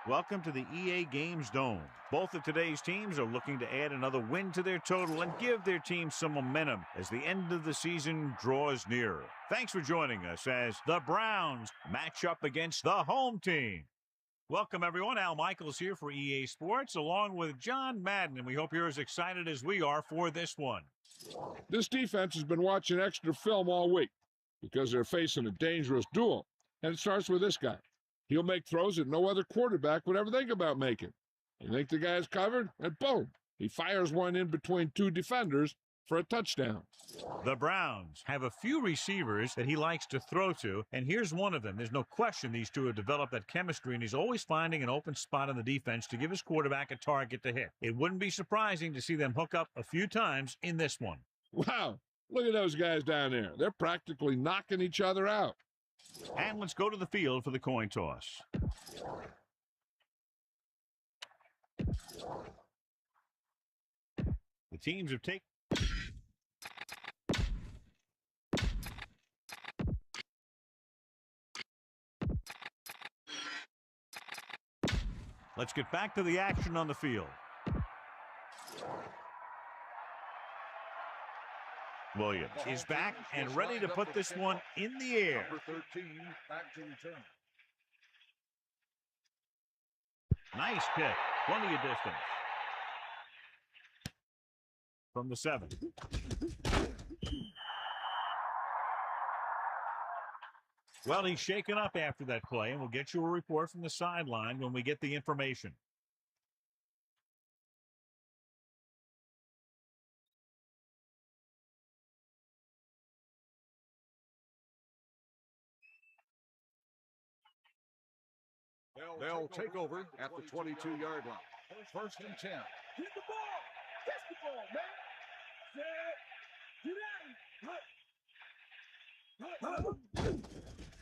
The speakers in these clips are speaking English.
Welcome to the EA Games Dome. Both of today's teams are looking to add another win to their total and give their team some momentum as the end of the season draws nearer. Thanks for joining us as the Browns match up against the home team. Welcome, everyone. Al Michaels here for EA Sports, along with John Madden, and we hope you're as excited as we are for this one. This defense has been watching extra film all week because they're facing a dangerous duel, and it starts with this guy. He'll make throws that no other quarterback would ever think about making. You think the guy's covered, and boom, he fires one in between two defenders for a touchdown. The Browns have a few receivers that he likes to throw to, and here's one of them. There's no question these two have developed that chemistry, and he's always finding an open spot in the defense to give his quarterback a target to hit. It wouldn't be surprising to see them hook up a few times in this one. Wow, look at those guys down there. They're practically knocking each other out. And let's go to the field for the coin toss. The teams have taken... Let's get back to the action on the field. Williams is back and ready to put this one in the air. Number 13, back to return. Nice pick. Plenty of distance. From the 7. Well, he's shaken up after that play, and we'll get you a report from the sideline when we get the information. They'll take over at the 22-yard line. First and 10. Hit the ball. Catch the ball, man. Get out.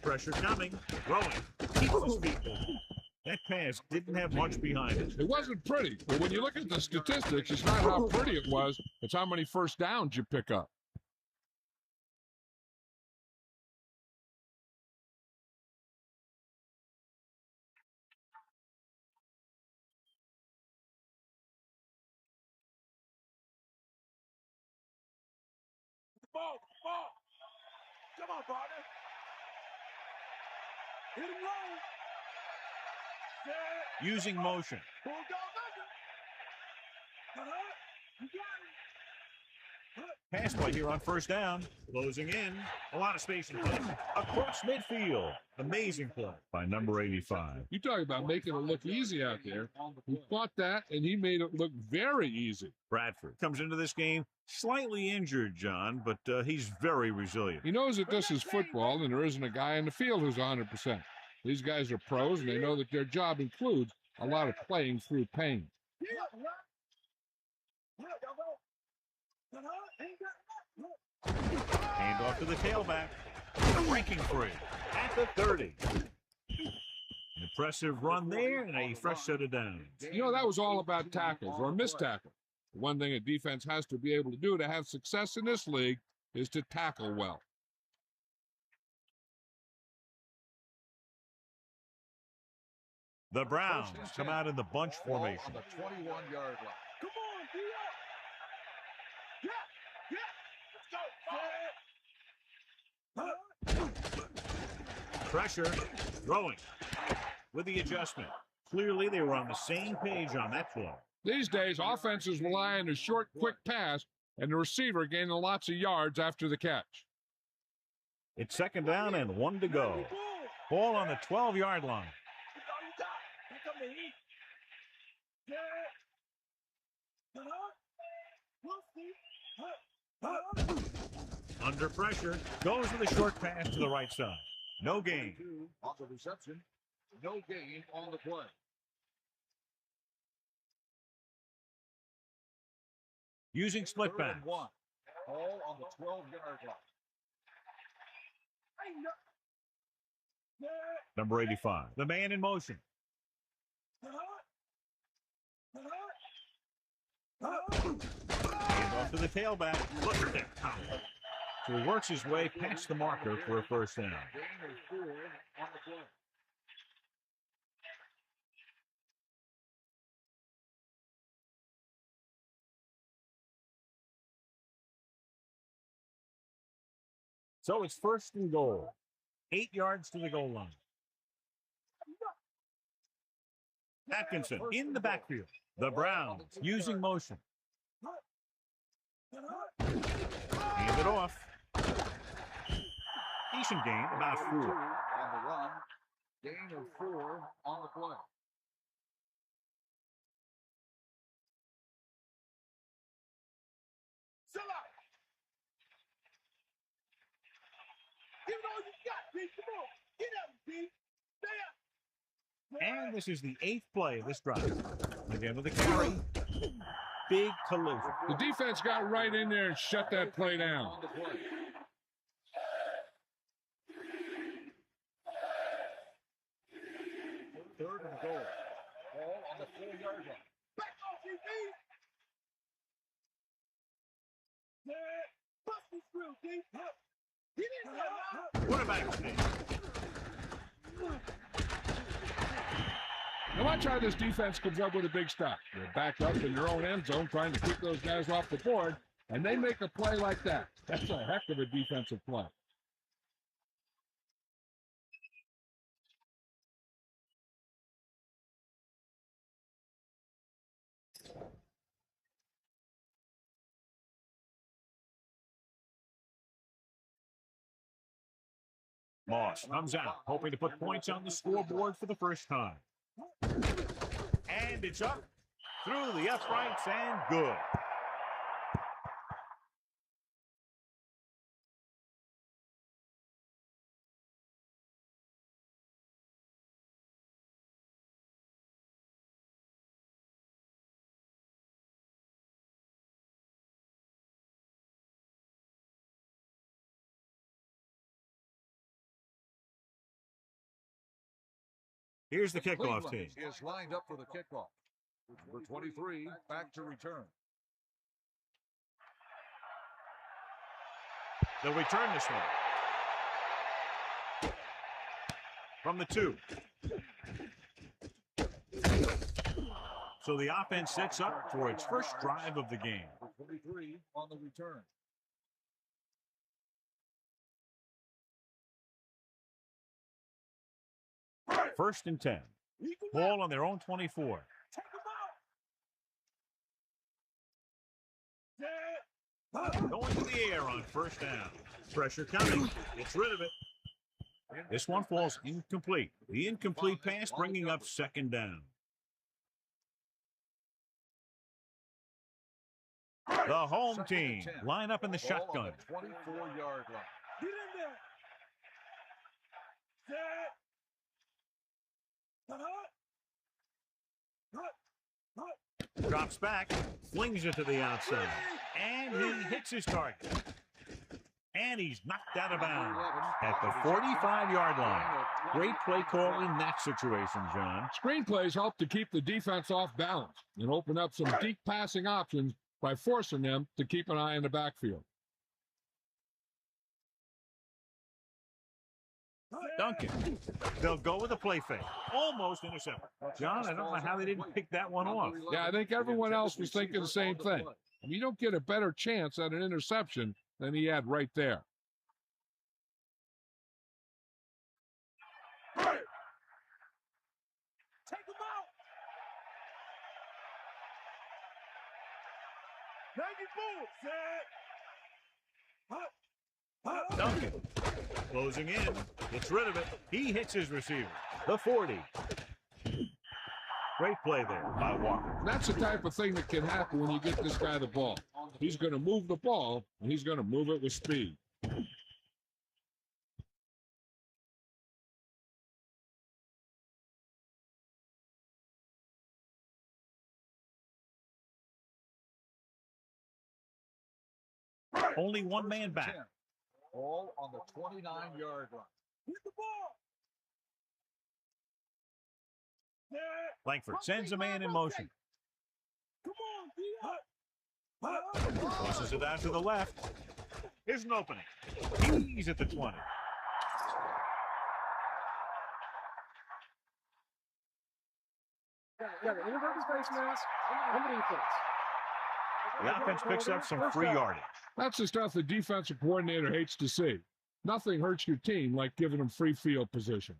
Pressure coming. Throwing. Keeps his feet moving. That pass didn't have much behind it. It wasn't pretty, but when you look at the statistics, it's not how pretty it was, it's how many first downs you pick up. Ball. Come on, partner. Hit him low. Using motion. Bulldog under. You got it. Pass play here on first down. Closing in. A lot of space in front. Across midfield. Amazing play by number 85. You talk about making it look easy out there. He caught that, and he made it look very easy. Bradford comes into this game slightly injured, John, but he's very resilient. He knows that this is football, and there isn't a guy in the field who's 100%. These guys are pros, and they know that their job includes a lot of playing through pain. Hand off to the tailback. Breaking free at the 30. An impressive run there and a fresh set of downs. You know, that was all about tackles or missed tackles. One thing a defense has to be able to do to have success in this league is to tackle well. The Browns come out in the bunch formation. On the 21-yard line. Come on, D-Up. Yeah. Let's go. Pressure. Throwing. With the adjustment. Clearly, they were on the same page on that play. These days, offenses rely on a short, quick pass and the receiver gaining lots of yards after the catch. It's second down and 1 to go. Ball on the 12-yard line. Under pressure, goes with a short pass to the right side. No gain. On the reception, no gain on the play. Using split Third back. and 1. Ball on the 12-yard line. Number 85. The man in motion. Hand off to the tailback. Look at that. So he works his way past the marker for a first down. Gain of 4 on the play. So it's first and goal. 8 yards to the goal line. Atkinson in the backfield. The Browns using motion. Hand it off. Decent gain, about 4. On the run. Gain of 4 on the play. Sell out. Give it all you got, Pete. Come on. Get out, Pete. Stay up. And this is the 8th play of this drive. Again with the carry. Big collision. The defense got right in there and shut that play down. On the play. Third and goal. Ball on the 4-yard line. Back off, you Pete. Bust this through, Pete. Get in there now. Quarterback sneak. Now watch how this defense comes up with a big stop. They're back up in their own end zone trying to keep those guys off the board, and they make a play like that. That's a heck of a defensive play. Moss comes out, hoping to put points on the scoreboard for the first time. And it's up through the uprights and good. Here's the kickoff team. Is lined up for the kickoff. Number 23, back to return. They'll return this one. From the 2. So the offense sets up for its first drive of the game. Number 23 on the return. First and 10. Ball on their own 24. Take him out. Going to the air on first down. Pressure coming. Gets rid of it. This one falls incomplete. The incomplete pass bringing up second down. The home team line up in the shotgun. 24-yard line. Get in there. Set. Drops back, flings it to the outside, and he hits his target. And he's knocked out of bounds at the 45-yard line. Great play call in that situation, John. Screenplays help to keep the defense off balance and open up some deep passing options by forcing them to keep an eye on the backfield. Duncan. They'll go with a play fake. Almost intercepted. John, I don't know how they didn't pick that one off. Yeah, I think everyone else was thinking the same thing. You don't get a better chance at an interception than he had right there. Take him out. 94. Set. Duncan. Closing in. Gets rid of it. He hits his receiver. The 40. Great play there by Walker. That's the type of thing that can happen when you get this guy the ball. He's going to move the ball, and he's going to move it with speed. Only one man back. Ball on the 29-yard line. Hit the ball. Langford sends a man in motion. Come on, Tosses it out to the left. Here's an opening. He's at the 20. The offense picks up some free yardage. That's the stuff the defensive coordinator hates to see. Nothing hurts your team like giving them free field position.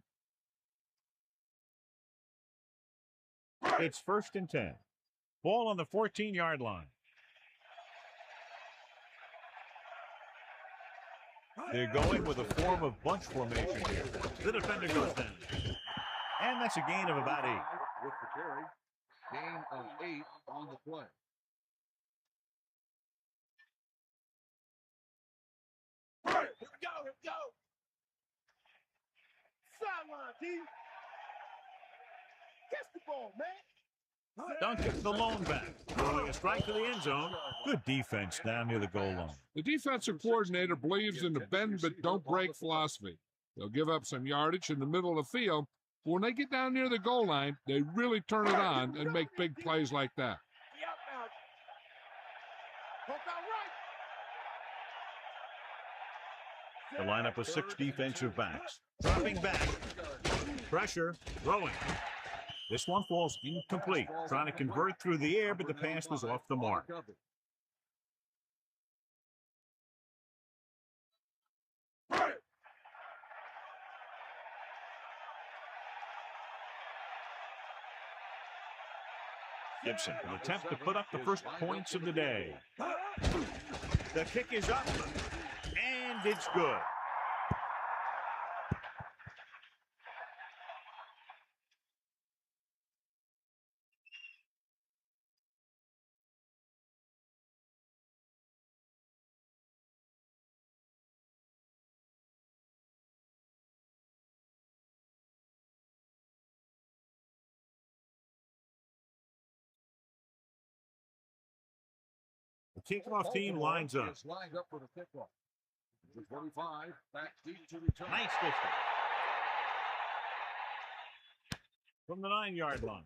It's 1st and 10. Ball on the 14-yard line. They're going with a form of bunch formation here. The defender goes down. And that's a gain of about 8. With the carry, gain of 8 on the play. Here we go. Sideline, D. Catch the ball, man. Duncan, the lone back, throwing a strike to the end zone. Good defense down near the goal line. The defensive coordinator believes in the bend but don't break philosophy. They'll give up some yardage in the middle of the field, but when they get down near the goal line, they really turn it on and make big plays like that. The lineup of 6 defensive backs. Dropping back. Pressure. Throwing. This one falls incomplete. Trying to convert through the air, but the pass was off the mark. Gibson will attempt to put up the first points of the day. The kick is up, and it's good. The kickoff team lines up. Lined up for the kickoff. 25, back deep to return. Nice distance. From the 9-yard line.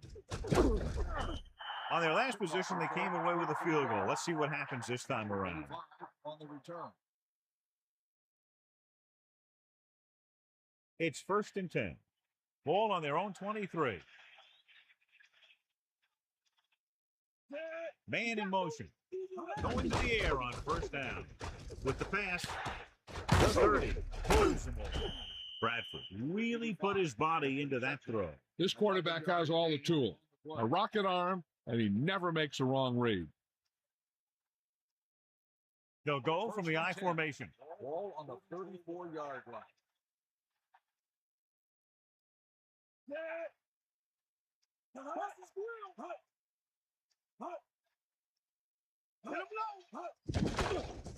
On their last position, they came away with a field goal. Let's see what happens this time around. On the return. It's 1st and 10. Ball on their own 23. Man in motion. Going to the air on 1st down. With the pass, the 30. Pulls him over. Bradford really put his body into that throw. This quarterback has all the tools. A rocket arm, and he never makes a wrong read. They'll go from the I formation. Ball on the 34-yard line.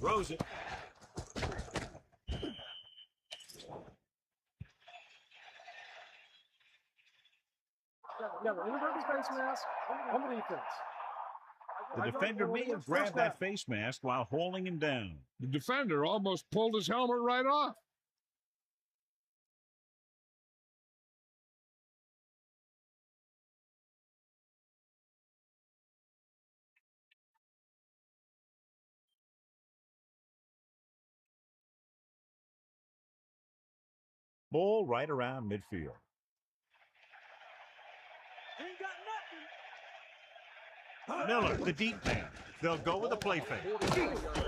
Throws it. Yeah, the inverted face mask on the defense. The defender may have grabbed that face mask while hauling him down. The defender almost pulled his helmet right off. Ball right around midfield. Ain't got nothing. Miller, the deep man. They'll go with a play fake.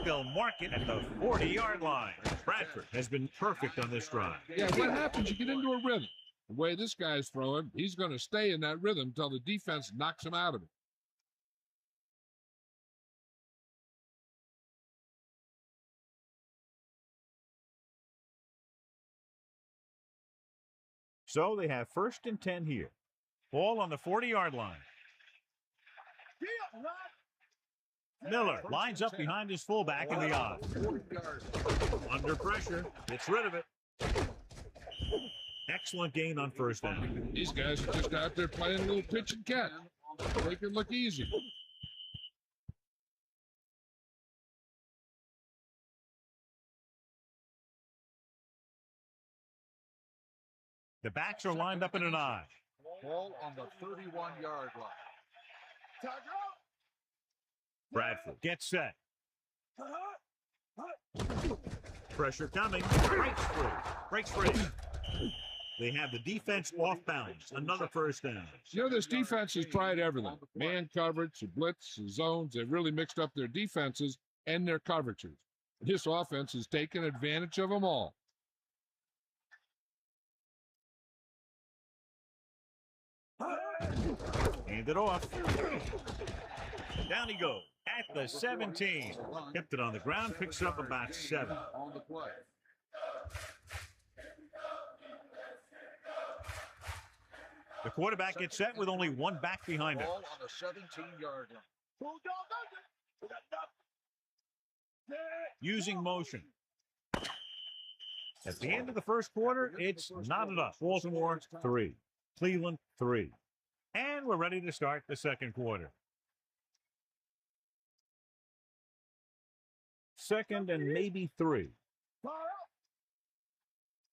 They'll mark it at the 40-yard line. Bradford has been perfect on this drive. Yeah, what happens? You get into a rhythm. The way this guy's throwing, he's going to stay in that rhythm until the defense knocks him out of it. So they have 1st and 10 here. Ball on the 40-yard line. Miller lines up behind his fullback in the eye. Under pressure, gets rid of it. Excellent gain on 1st down. These guys are just out there playing a little pitch and catch. Make it look easy. The backs are lined up in an I. Ball on the 31-yard line. Bradford gets set. Pressure coming. Breaks free. They have the defense off balance. Another 1st down. You know, this defense has tried everything. Man coverage, the blitz, the zones. They've really mixed up their defenses and their coverages. This offense has taken advantage of them all. Hand it off. Down he goes at the 17. Kept it on the ground, picks up about 7. On the play. The quarterback gets set with only one back behind him. Ball on the 17-yard line. Using motion. At the end of the first quarter, it's not enough. Baltimore 3, Cleveland 3. And we're ready to start the second quarter. Second and maybe 3.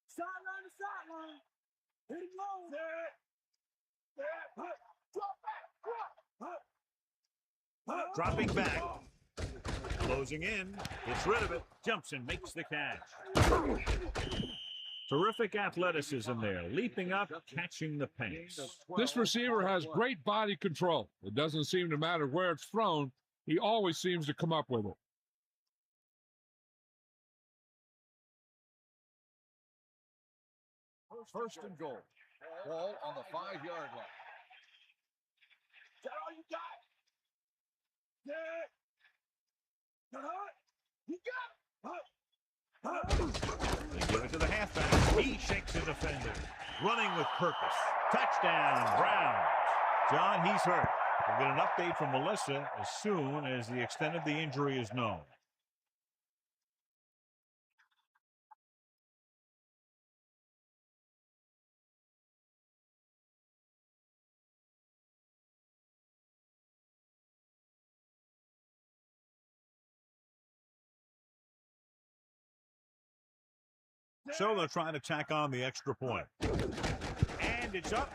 Sideline to sideline. Hit him low. Dropping back. Closing in. Gets rid of it. Jumps and makes the catch. Terrific athleticism there. Leaping up, catching the pass. This receiver has great body control. It doesn't seem to matter where it's thrown. He always seems to come up with it. First and goal. Ball on the 5-yard line. Is that all you got? Yeah. You got it. They give it to the halfback. He shakes the defender. Running with purpose. Touchdown, Browns. John, he's hurt. We'll get an update from Melissa as soon as the extent of the injury is known. So they'll try to tack on the extra point. And it's up.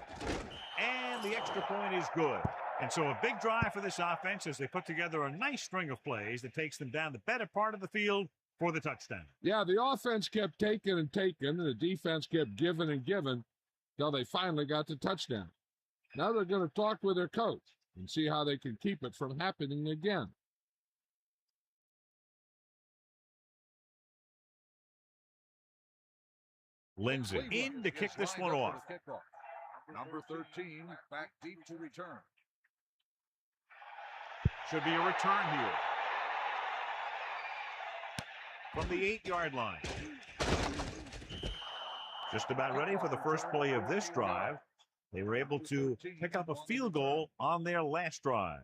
And the extra point is good. And so a big drive for this offense as they put together a nice string of plays that takes them down the better part of the field for the touchdown. Yeah, the offense kept taking and taking, and the defense kept giving and giving until they finally got the touchdown. Now they're going to talk with their coach and see how they can keep it from happening again. Lindsay in to kick this one off. Number 13, back deep to return. Should be a return here. From the 8-yard line. Just about ready for the first play of this drive. They were able to pick up a field goal on their last drive.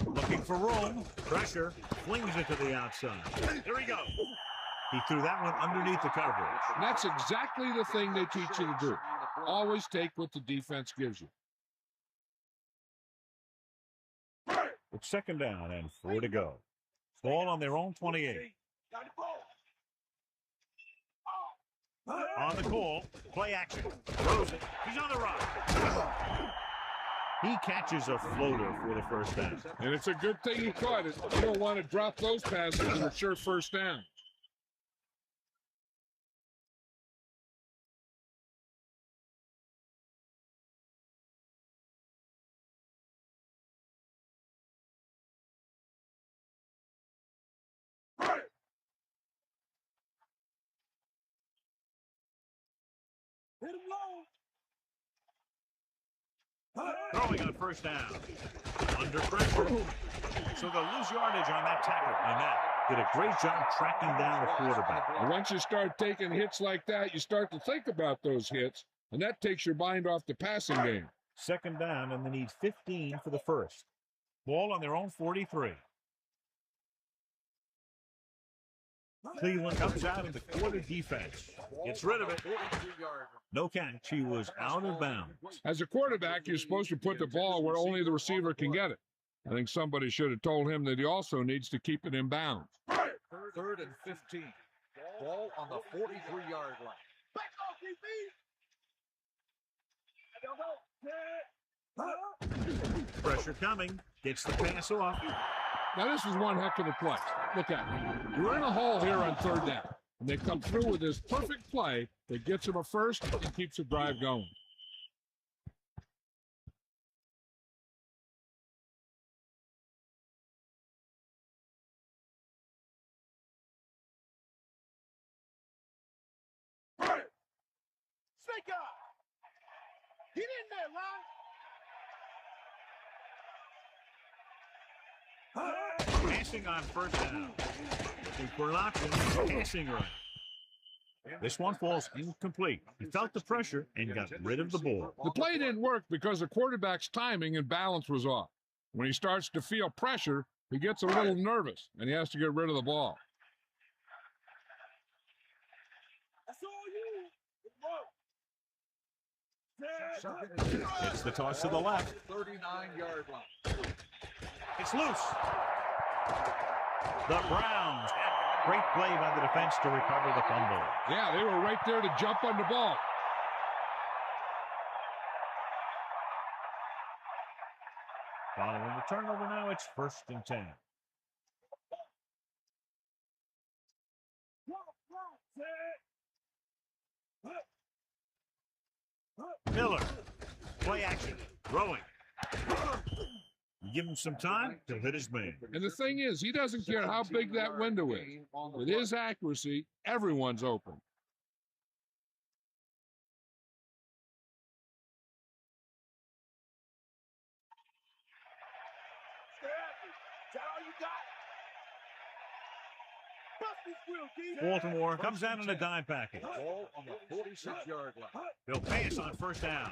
Looking for room. Pressure. Flings it to the outside. Here we go. He threw that one underneath the coverage. And that's exactly the thing they teach you to do. Always take what the defense gives you. It's second down and 4 to go. Ball on their own 28. On the call. Play action. Throws it. He's on the run. He catches a floater for the first down. And it's a good thing he caught it. You don't want to drop those passes in a sure first down. Hit him low. Throwing on first down. Under pressure. So they'll lose yardage on that tackle. And that did a great job tracking down the quarterback. And once you start taking hits like that, you start to think about those hits, and that takes your mind off the passing game. Second down, and they need 15 for the first. Ball on their own 43. Cleveland comes out in the quarter defense. Gets rid of it. No catch. He was out of bounds. As a quarterback, you're supposed to put the ball where only the receiver can get it. I think somebody should have told him that he also needs to keep it in bounds. Third and 15. Ball on the 43-yard line. Back off, Pressure coming. Gets the pass off. Now, this is one heck of a play. Look at it. You're in a hole here on third down, and they come through with this perfect play that gets them a first and keeps the drive going. Snake eye. Get in there, Lon. Passing on first down. Looking for an option. Passing right. This one falls incomplete. He felt the pressure and got rid of the ball. The play didn't work because the quarterback's timing and balance was off. When he starts to feel pressure, he gets a little nervous, and he has to get rid of the ball. That's all you. It's the toss to the left. 39-yard line. It's loose. The Browns. Great play by the defense to recover the fumble. Yeah, they were right there to jump on the ball. Following the turnover now, it's 1st and 10. Miller. Play action. Throwing. You give him some time, he'll hit his man. And the thing is, he doesn't care how big that window is. With his accuracy, everyone's open. Baltimore comes out in a dime package. Ball on the 46-yard line. They'll pass on first down.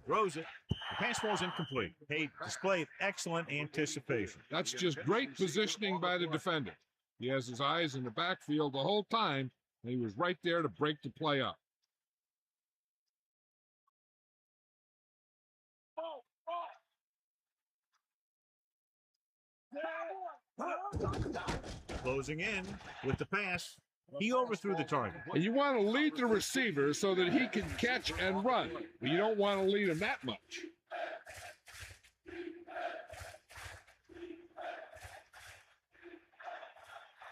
Throws it. The pass falls incomplete. He displayed excellent anticipation. That's just great positioning by the defender. He has his eyes in the backfield the whole time, and he was right there to break the play up. Closing in with the pass. He overthrew the target. And you want to lead the receiver so that he can catch and run, but you don't want to lead him that much.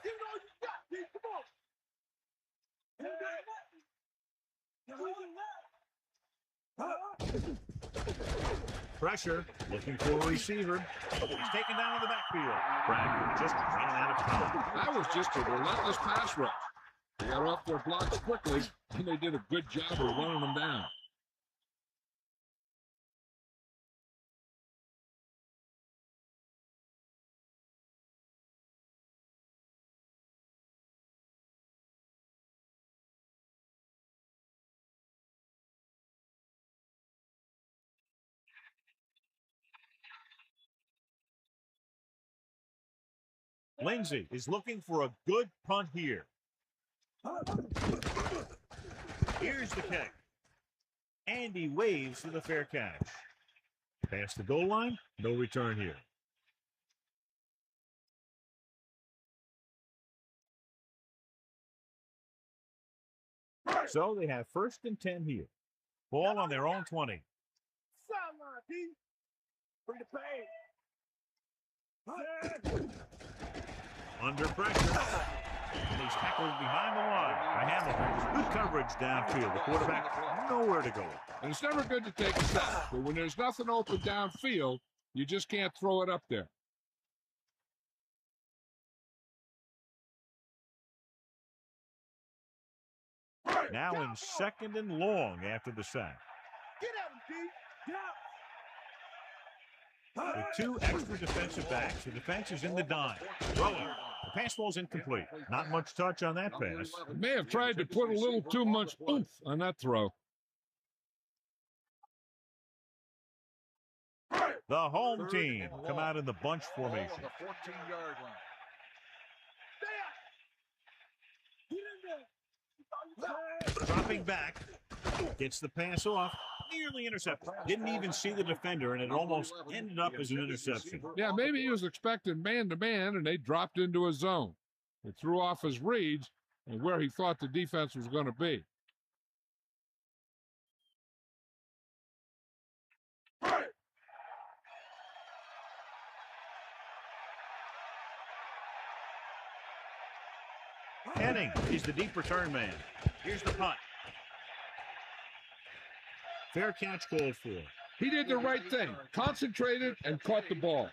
Give it all you got, Pete. Come on. Pressure, looking for a receiver. He's taken down in the backfield. Bradford just ran out of time. That was just a relentless pass rush. They got off their blocks quickly, and they did a good job of running them down. Lindsey is looking for a good punt here. Here's the kick. And he waves for the fair catch. Past the goal line, no return here. So they have 1st and 10 here. Ball on their own 20. Sideline, Pete. Bring the pain. Under pressure. And he's tackled behind the line by Hamilton. Good coverage downfield. The quarterback nowhere to go. And it's never good to take a sack, but when there's nothing open downfield, you just can't throw it up there. Now in 2nd and long after the sack. Get at him, Pete. Get out. With 2 extra defensive backs, the defense is in the dime. Throwing. The pass falls incomplete. Not much touch on that pass. They may have tried to put a little too much oomph on that throw. The home team come out in the bunch formation. Ball on the 14-yard line. Dropping back. Gets the pass off. Nearly intercepted. Didn't even see the defender, and it almost ended up as an interception. Yeah, maybe he was expecting man-to-man, and they dropped into a zone. It threw off his reads and where he thought the defense was going to be. Henning is the deep return man. Here's the punt. Fair catch called for. He did the right thing, concentrated and caught the ball.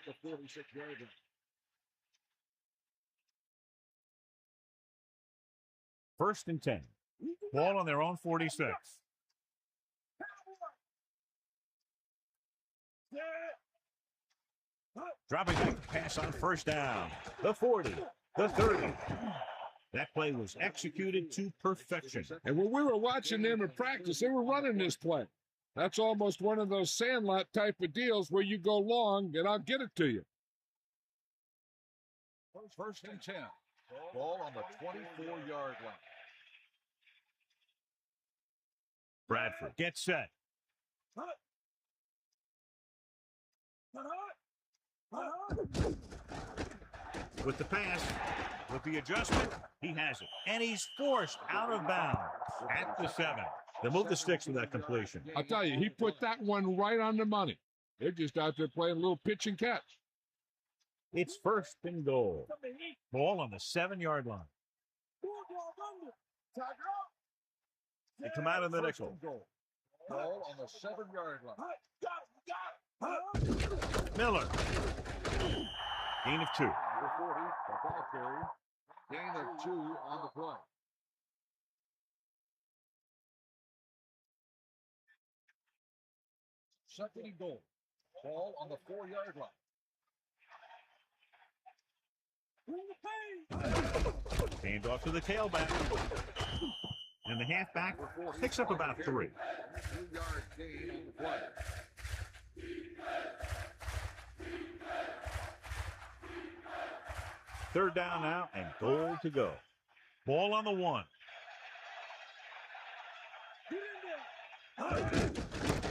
1st and 10. Ball on their own 46. Dropping back to pass on first down. The 40, the 30. That play was executed to perfection. And when we were watching them in practice, they were running this play. That's almost one of those sandlot type of deals where you go long and I'll get it to you. First and 10. Ball on the 24-yard line. Bradford gets set. With the pass, with the adjustment, he has it. And he's forced out of bounds at the 7. They'll move the sticks with that completion. I'll tell you, he put that one right on the money. They're just out there playing a little pitch and catch. It's first and goal. Ball on the 7-yard line. They come out of the nickel. Ball on the 7-yard line. Miller. Gain of 2. Number 40, the ball carrier. Gain of 2 on the play. Second and goal. Ball on the 4-yard line. Hand off to the tailback. And the halfback picks up about 3. 2-yard gain on the play. Third down now and goal to go. Ball on the 1.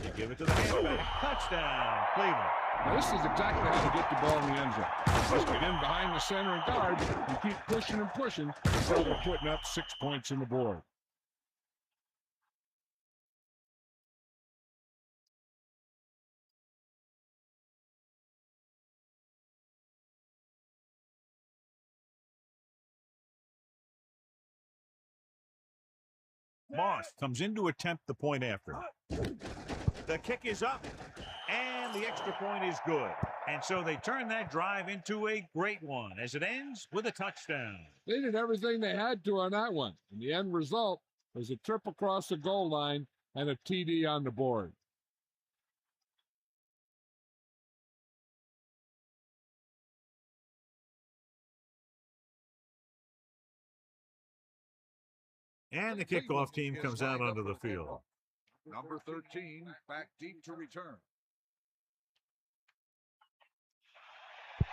They give it to the halfback. Touchdown, Cleveland. Now, this is exactly how to get the ball in the end zone. Just get in behind the center and guard and keep pushing and pushing until they're putting up 6 points on the board. Moss comes in to attempt the point after. The kick is up, and the extra point is good. And so they turn that drive into a great one as it ends with a touchdown. They did everything they had to on that one. And the end result was a trip across the goal line and a TD on the board. And the kickoff team comes out onto the field. Number 13, back deep to return.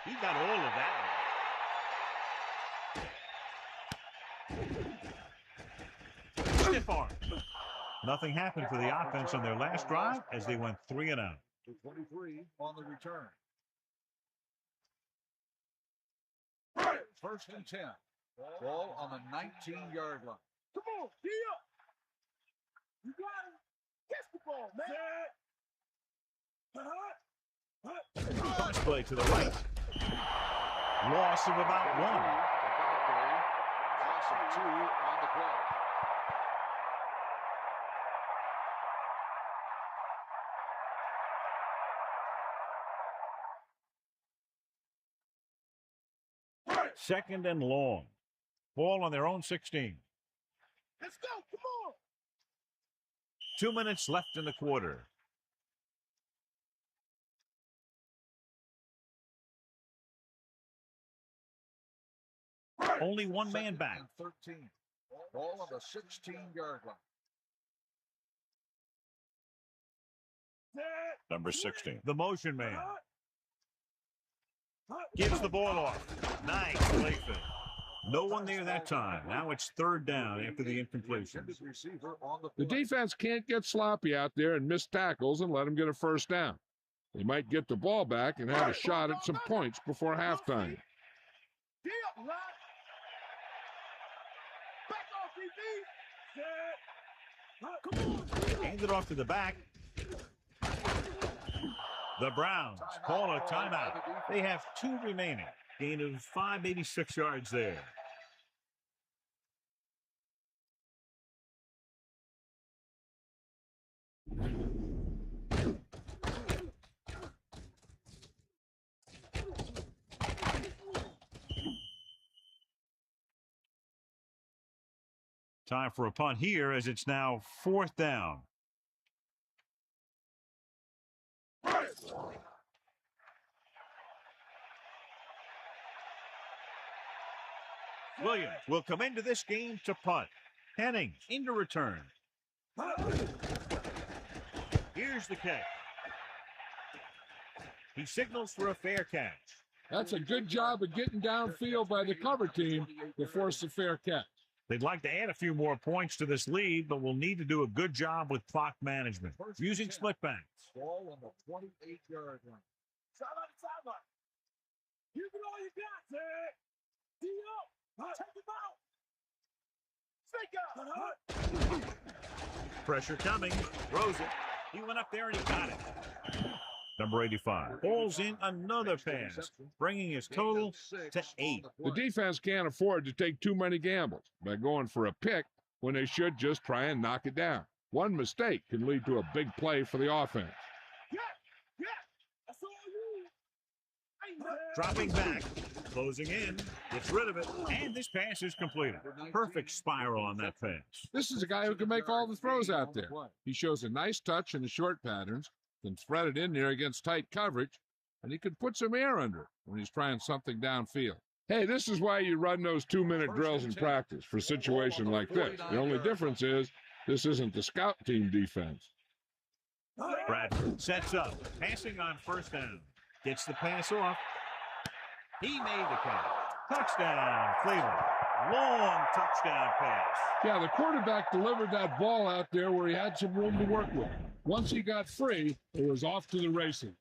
He got all of that. Stiff arm. Nothing happened for the offense on their last drive as they went 3 and out. 23 on the return. First and 10. Ball on the 19-yard line. Come on, D up. You got it. Catch the ball, man. Pass play to the right. Loss of about 1. Loss of 2 on the play. Second and long. Ball on their own 16. Let's go. Come on. 2 minutes left in the quarter. Only one man back. 13. Ball on the 16-yard line. Number 16. The motion man. Gives the ball off. Nice play fake. No one there that time. Now it's third down after the incompletion. The defense can't get sloppy out there and miss tackles and let them get a first down. They might get the ball back and have a shot at some points before halftime. D up, Rod. Back off, DB. Come on. Hand it off to the back. The Browns call a timeout. They have 2 remaining. Gain of 5, maybe 6 yards there. Time for a punt here as it's now 4th down. Williams will come into this game to punt. Hennings into return. Here's the catch. He signals for a fair catch. That's a good job of getting downfield by the cover team to force a fair catch. They'd like to add a few more points to this lead, but will need to do a good job with clock management, using split backs. Ball on the 28-yard line. Sideline to sideline. Give it all you got, Zach. D.O. Take him out. Snake out. Pressure coming. Throws it. He went up there and he got it. Number 85 pulls in another pass, bringing his total to 8. The defense can't afford to take too many gambles by going for a pick when they should just try and knock it down. One mistake can lead to a big play for the offense. That's all you. Dropping back, closing in, gets rid of it, and this pass is completed. Perfect spiral on that pass. This is a guy who can make all the throws out there. He shows a nice touch in the short patterns, can thread it in there against tight coverage, and he can put some air under it when he's trying something downfield. Hey, this is why you run those 2-minute drills in practice for a situation like this. The only difference is this isn't the scout team defense. Bradford sets up, passing on first down. Gets the pass off. He made the catch. Touchdown, Cleveland. Long touchdown pass. Yeah, the quarterback delivered that ball out there where he had some room to work with. Once he got free, it was off to the races.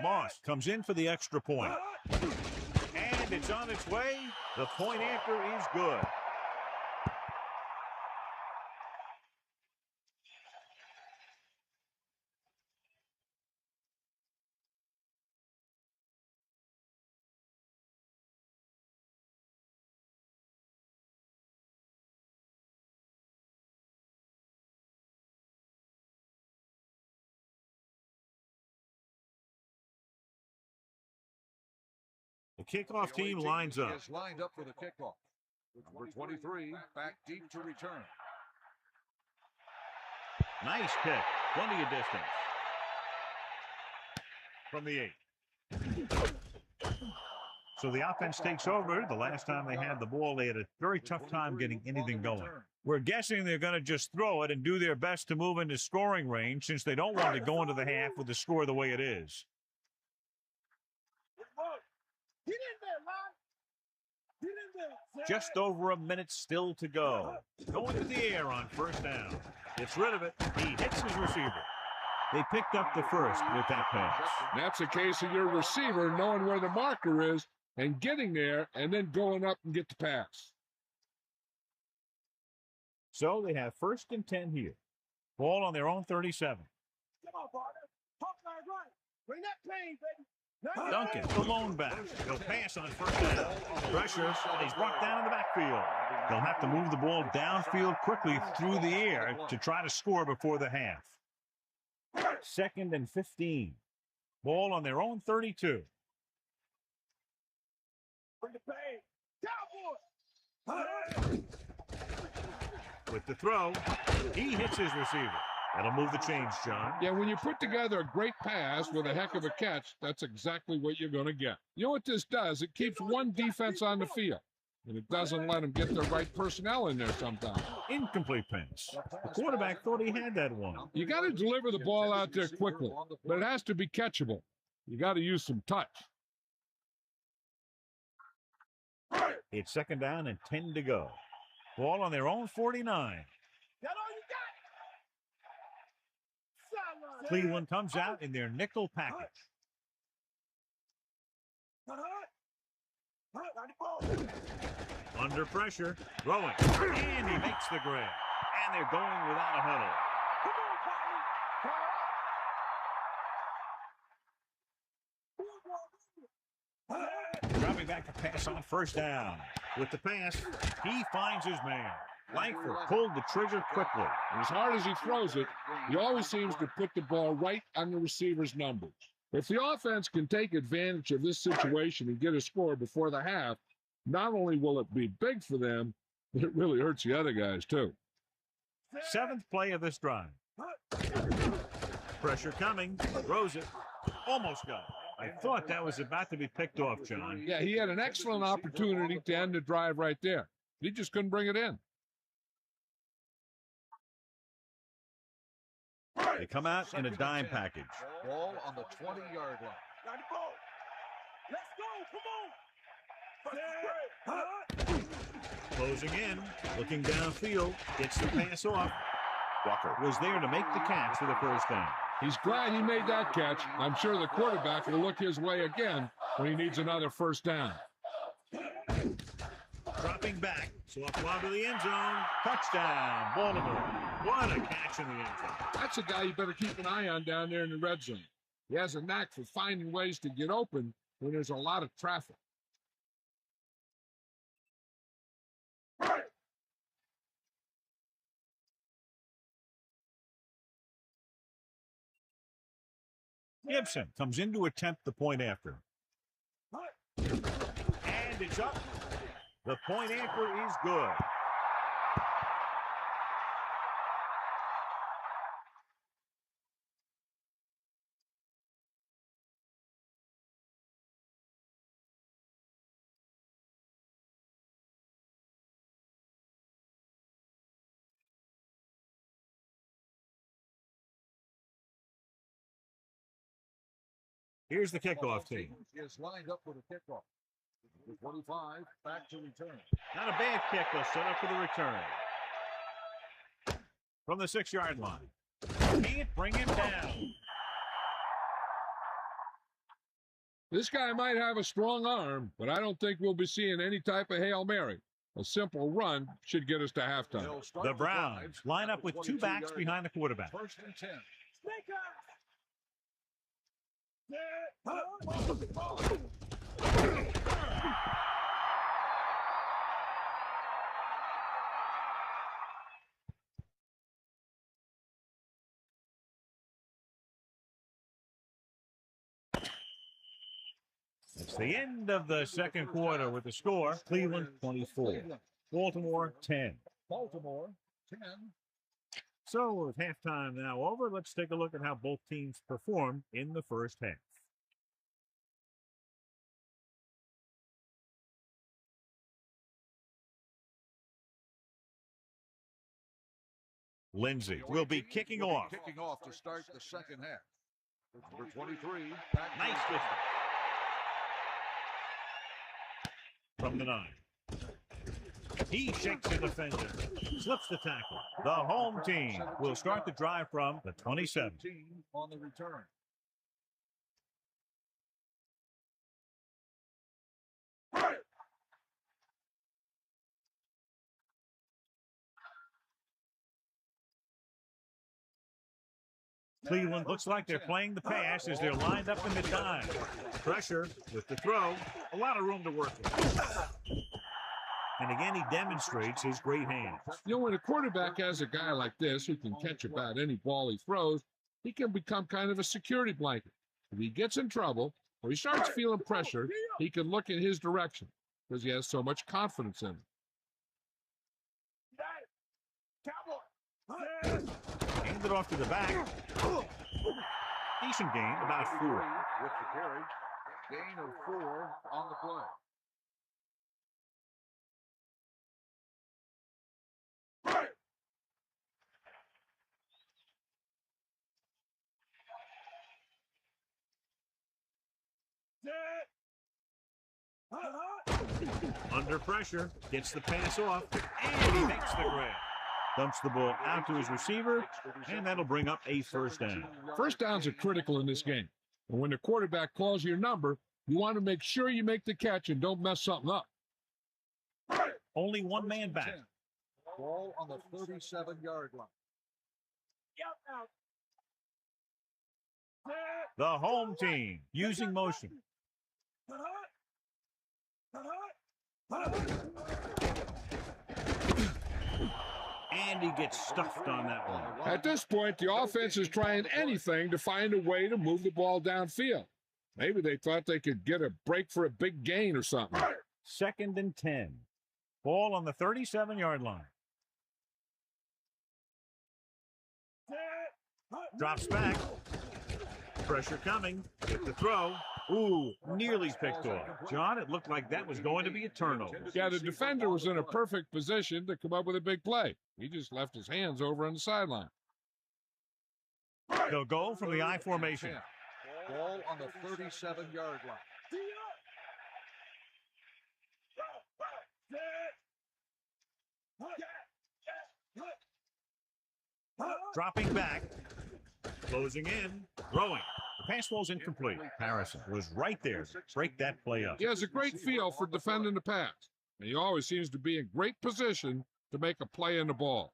Moss comes in for the extra point. And it's on its way. The point after is good. The kickoff team lines up. Is lined up for the kickoff. Number 23, back deep to return. Nice kick. Plenty of distance. From the 8. So the offense takes over. The last time they had the ball, they had a very tough time getting anything going. We're guessing they're going to just throw it and do their best to move into scoring range since they don't want to go into the half with the score the way it is. Get in there, Lon. Get in there. Just over a minute still to go. Going to the air on first down. Gets rid of it. He hits his receiver. They picked up the first with that pass. That's a case of your receiver knowing where the marker is and getting there and then going up and get the pass. So they have 1st and 10 here. Ball on their own 37. Come on, partner. Talk line right. Bring that pain, baby. Duncan, the lone back. He'll pass on first down. Pressure, and he's brought down in the backfield. They'll have to move the ball downfield quickly through the air to try to score before the half. 2nd and 15. Ball on their own 32. Bring the pain. Cowboys. With the throw, he hits his receiver. That'll move the chains, John. Yeah, when you put together a great pass with a heck of a catch, that's exactly what you're going to get. You know what this does? It keeps one defense on the field, and it doesn't let them get the right personnel in there sometimes. Incomplete pass. The quarterback thought he had that one. You got to deliver the ball out there quickly, but it has to be catchable. You got to use some touch. It's 2nd down and 10 to go. Ball on their own 49. That all you got? Cleveland comes out in their nickel package. Under pressure, throwing, and he makes the grab. And they're going without a huddle. Dropping back to pass on first down. With the pass, he finds his man. Langford pulled the trigger quickly. And as hard as he throws it, he always seems to put the ball right on the receiver's numbers. If the offense can take advantage of this situation and get a score before the half, not only will it be big for them, but it really hurts the other guys too. Seventh play of this drive. Pressure coming. Throws it. Almost got it. I thought that was about to be picked off, John. Yeah, he had an excellent opportunity to end the drive right there. He just couldn't bring it in. They come out in a dime package. Ball on the 20-yard line. Got the ball. Let's go. Come on. Closing in. Looking downfield. Gets the pass off. Walker was there to make the catch for the first down. He's glad he made that catch. I'm sure the quarterback will look his way again when he needs another first down. Dropping back. Softball to the end zone. Touchdown, Baltimore. What a catch in the end zone. That's a guy you better keep an eye on down there in the red zone. He has a knack for finding ways to get open when there's a lot of traffic. Gibson comes in to attempt the point after. And it's up. The point after is good. Here's the kickoff team. Is lined up for the kickoff. The 25 back to return. Not a bad kick. They'll set up for the return. From the 6-yard line. Can't bring him down. This guy might have a strong arm, but I don't think we'll be seeing any type of Hail Mary. A simple run should get us to halftime. The Browns line up with two backs behind the quarterback. First and 10. Snake eyes. It's the end of the second quarter with the score, Cleveland 24, Baltimore 10. Baltimore 10. So with halftime now over, let's take a look at how both teams performed in the first half. Lindsey will be kicking off. Kicking off to start the second half. Number 23. Back Nice distance. From the 9. He shakes the defender, slips the tackle. The home team will start the drive from the 27. On the return. Cleveland looks like they're playing the pass as they're lined up in the dime. Pressure with the throw. A lot of room to work with. And again, he demonstrates his great hands. You know, when a quarterback has a guy like this who can catch about any ball he throws, he can become kind of a security blanket. If he gets in trouble or he starts feeling pressure, he can look in his direction because he has so much confidence in him. Hand it off to the back. Decent gain, about 4. With the carry. Gain of 4 on the play. Under pressure, gets the pass off, and he makes the grab. Dumps the ball out to his receiver, and that'll bring up a first down. First downs are critical in this game. And when the quarterback calls your number, you want to make sure you make the catch and don't mess something up. Only one man back. Ball on the 37-yard line. The home team using motion. And And he gets stuffed on that one. At this point, the offense is trying anything to find a way to move the ball downfield. Maybe they thought they could get a break for a big gain or something. 2nd and 10. Ball on the 37-yard line. Drops back. Pressure coming. Get the throw. Ooh, nearly picked off. John, it looked like that was going to be a turnover. Yeah, the defender was in a perfect position to come up with a big play. He just left his hands over on the sideline. They'll go from the I formation. Ball on the 37-yard line. Dropping back. Closing in. Throwing. The pass ball's incomplete. Harrison was right there to break that play up. He has a great feel for defending the pass, and he always seems to be in great position to make a play in the ball.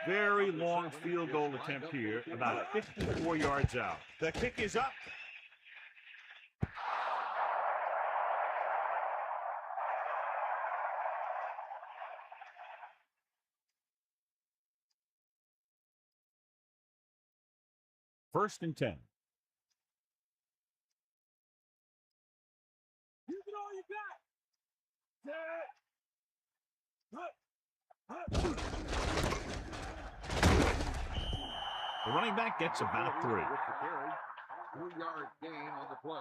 Very long field goal attempt here, about 54 yards out. The kick is up. First and 10. Give it all you got. The running back gets about 3. 2-yard gain on the play.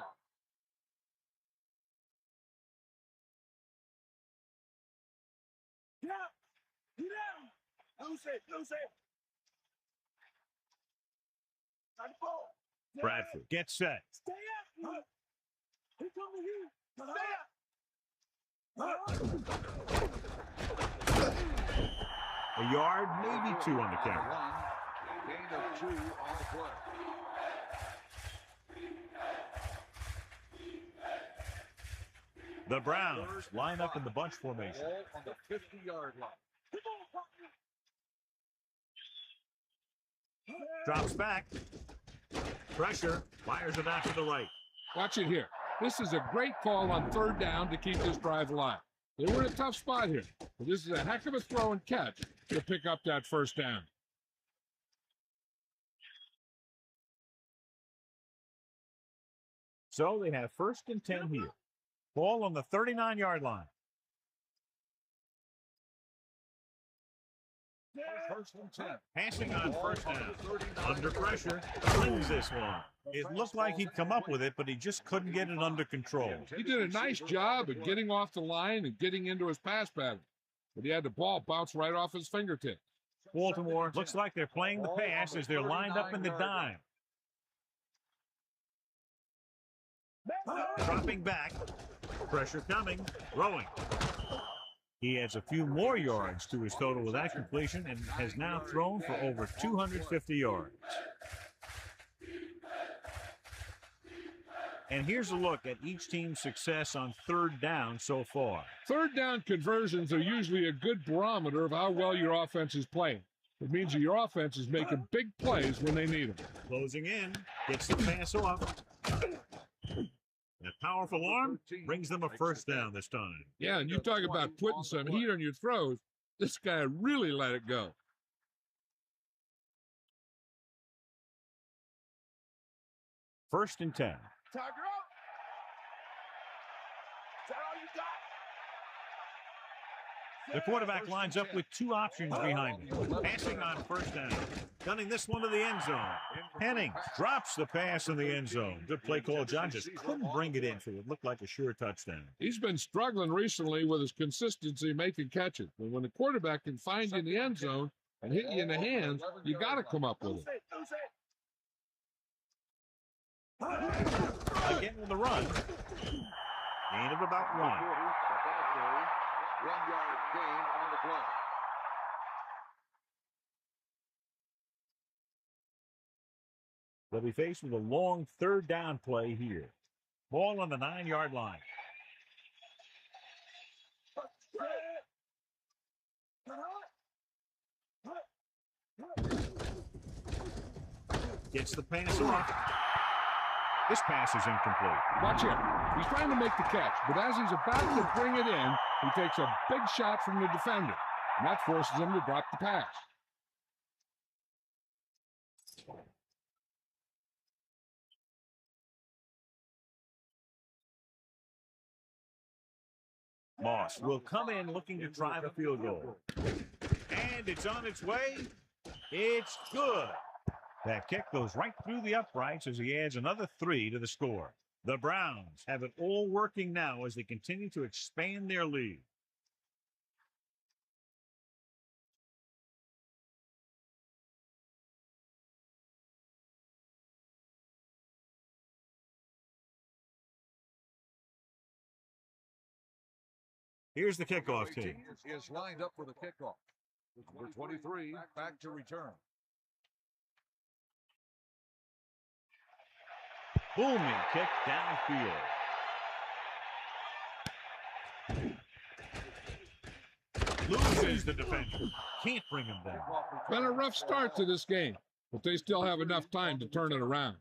Get up. Get down. Lose it. Lose it. On the ball. Bradford gets set. Stay up. Here come the heat. Stay up. A yard, maybe 2 on the count. Gain of 2 on the play. The Browns line up in the bunch formation. Ball on the 50-yard line. Drops back. Pressure. Fires it out to the right. Watch it here. This is a great call on 3rd down to keep this drive alive. They were in a tough spot here, but this is a heck of a throw and catch to pick up that 1st down. So they have 1st and 10 here. Ball on the 39-yard line. 1st and 10. Passing on 1st down. Under pressure. Wins this one. It looked like he'd come up with it, but he just couldn't get it under control. He did a nice job of getting off the line and getting into his pass pattern, but he had the ball bounce right off his fingertips. Baltimore looks like they're playing the pass as they're lined up in the dime. Dropping back. Pressure coming. Throwing. He adds a few more yards to his total with that completion and has now thrown for over 250 yards. And here's a look at each team's success on 3rd down so far. 3rd down conversions are usually a good barometer of how well your offense is playing. It means that your offense is making big plays when they need them. Closing in. Gets the pass off. That powerful arm brings them a 1st down this time. Yeah, and you talk about putting some heat on your throws. This guy really let it go. First and 10. Tiger up. Is that all you got? The quarterback lines up with 2 options behind him. Passing on 1st down. Gunning this one to the end zone. Henning drops the pass in the end zone. Good play call. John just couldn't bring it in for what looked like a sure touchdown. He's been struggling recently with his consistency making catches. But when the quarterback can find you in the end zone and hit you in the hands, you got to come up with it. Again with the run. Gain of about 1. 1-yard gain on the play. They'll be faced with a long 3rd down play here. Ball on the 9-yard line. Gets the pass off. This pass is incomplete. Watch here. He's trying to make the catch, but as he's about to bring it in, he takes a big shot from the defender, and that forces him to drop the pass. Moss will come in looking to try the field goal. And it's on its way. It's good. That kick goes right through the uprights as he adds another 3 to the score. The Browns have it all working now as they continue to expand their lead. Here's the kickoff team. Is lined up for the kickoff. Number 23 back to return. Booming kick downfield. Loses the defender. Can't bring him down. Been a rough start to this game, but they still have enough time to turn it around.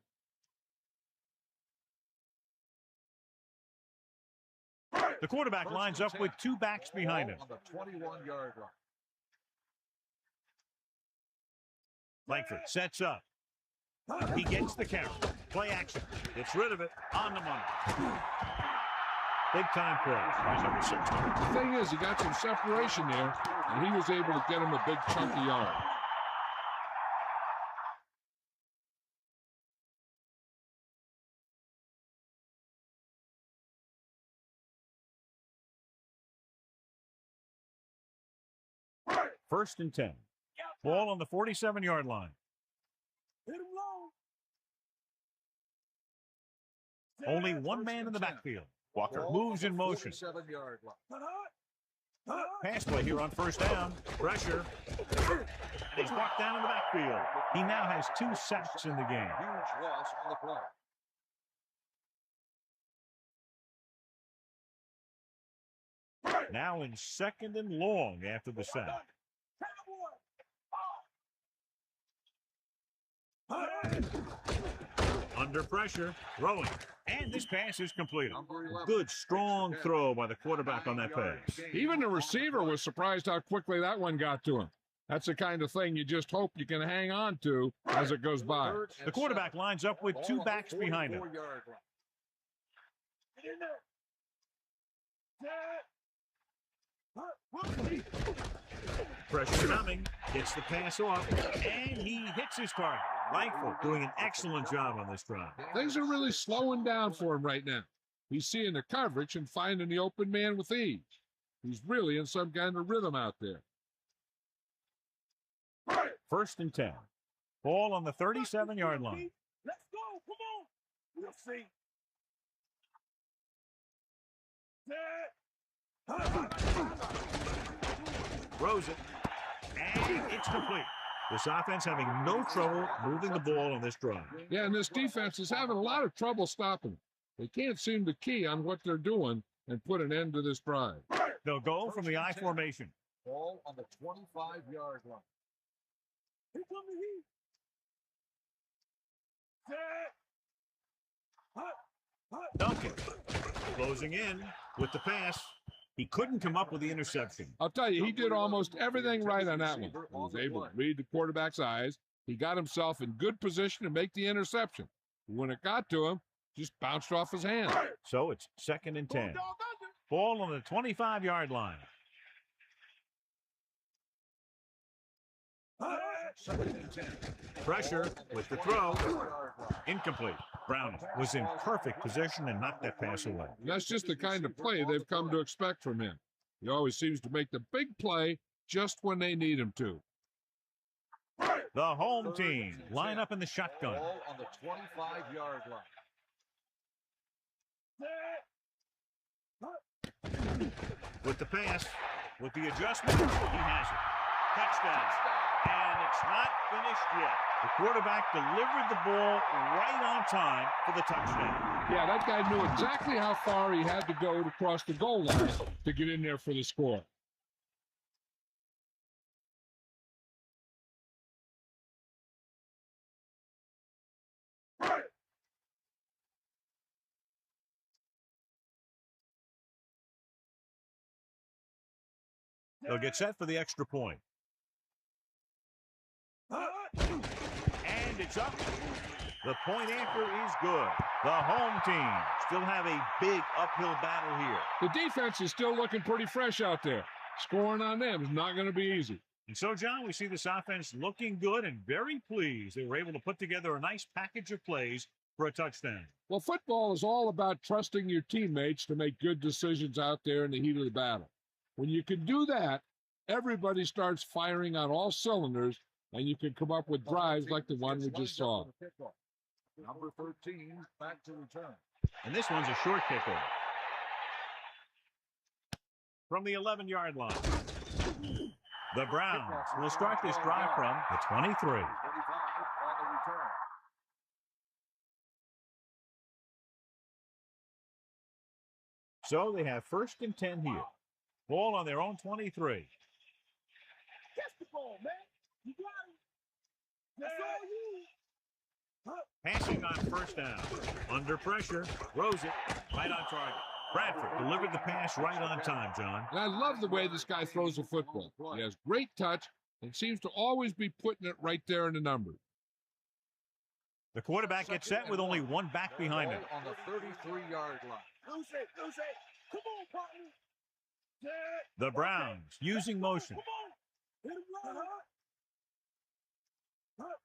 The quarterback lines up with 2 backs behind him. On the 21-yard line. Langford sets up. He gets the carry. Play action. Gets rid of it. On the money. Big time play. He's number 16. The thing is, he got some separation there, and he was able to get him a big chunky yard. First and 10. Ball on the 47-yard line. Hit him low. Only one man in the backfield. Walker moves in motion. 47-yard line. Pass play here on first down. Pressure. And he's brought down in the backfield. He now has 2 sacks in the game. Huge loss on the play. Now in second and long after the sack. Under pressure, throwing. And this pass is completed. Good, strong throw by the quarterback on that pass. Even the receiver was surprised how quickly that one got to him. That's the kind of thing you just hope you can hang on to as it goes by. The quarterback lines up with 2 backs behind him. Pressure coming, gets the pass off, and he hits his target. Langford doing an excellent job on this drive. Things are really slowing down for him right now. He's seeing the coverage and finding the open man with ease. He's really in some kind of rhythm out there. First and 10. Ball on the 37-yard line. Let's go. Come on. We'll see. Throws it, and it's complete. This offense having no trouble moving the ball on this drive. Yeah, and this defense is having a lot of trouble stopping them. They can't seem to key on what they're doing and put an end to this drive. They'll go from the I formation. Ball on the 25-yard line. Here come the heat. Duncan closing in with the pass. He couldn't come up with the interception. I'll tell you, he did almost everything right on that one. He was able to read the quarterback's eyes. He got himself in good position to make the interception. When it got to him, just bounced off his hand. So it's second and 10. Ball on the 25-yard line. Pressure with the throw. Incomplete. Brown was in perfect position and knocked that pass away. And that's just the kind of play they've come to expect from him. He always seems to make the big play just when they need him to. The home team line up in the shotgun. Ball on the 25-yard line. With the pass, with the adjustment, he has it. Touchdown. And it's not finished yet. The quarterback delivered the ball right on time for the touchdown. Yeah, that guy knew exactly how far he had to go to cross the goal line to get in there for the score. They'll get set for the extra point. And it's up. The point anchor is good. The home team still have a big uphill battle here. The defense is still looking pretty fresh out there. Scoring on them is not going to be easy. And so, John, we see this offense looking good and very pleased. They were able to put together a nice package of plays for a touchdown. Well, football is all about trusting your teammates to make good decisions out there in the heat of the battle. When you can do that, everybody starts firing on all cylinders, and you can come up with drives like the one we just saw. Number 13, back to return. And this one's a short kickoff. From the 11-yard line. The Browns will start this drive from the 23. 35 on the return. So they have 1st and 10 here. Ball on their own 23. Catch the ball, man. You got it. That's all you. Passing on 1st down. Under pressure. Throws it. Right on target. Bradford delivered the pass right on time, John. And I love the way this guy throws the football. He has great touch and seems to always be putting it right there in the numbers. The quarterback gets set with only one back behind him. On the 33-yard line. Loose it. Come on, partner. The Browns using motion. Come on.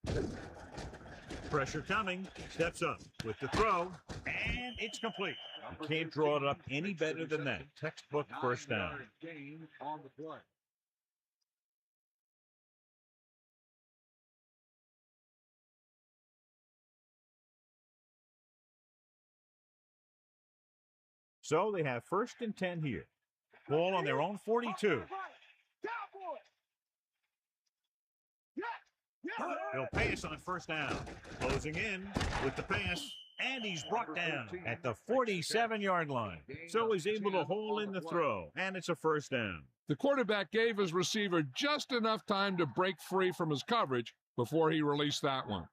Hit him right. Pressure coming. Steps up with the throw. And it's complete. You can't draw it up any better than that. Textbook 1st down. Gain on the play. So they have 1st and 10 here. Ball on their own 42. They'll pass on 1st down. Closing in with the pass. And he's brought down at the 47-yard line. So he's able to hold in the throw. And it's a 1st down. The quarterback gave his receiver just enough time to break free from his coverage before he released that one.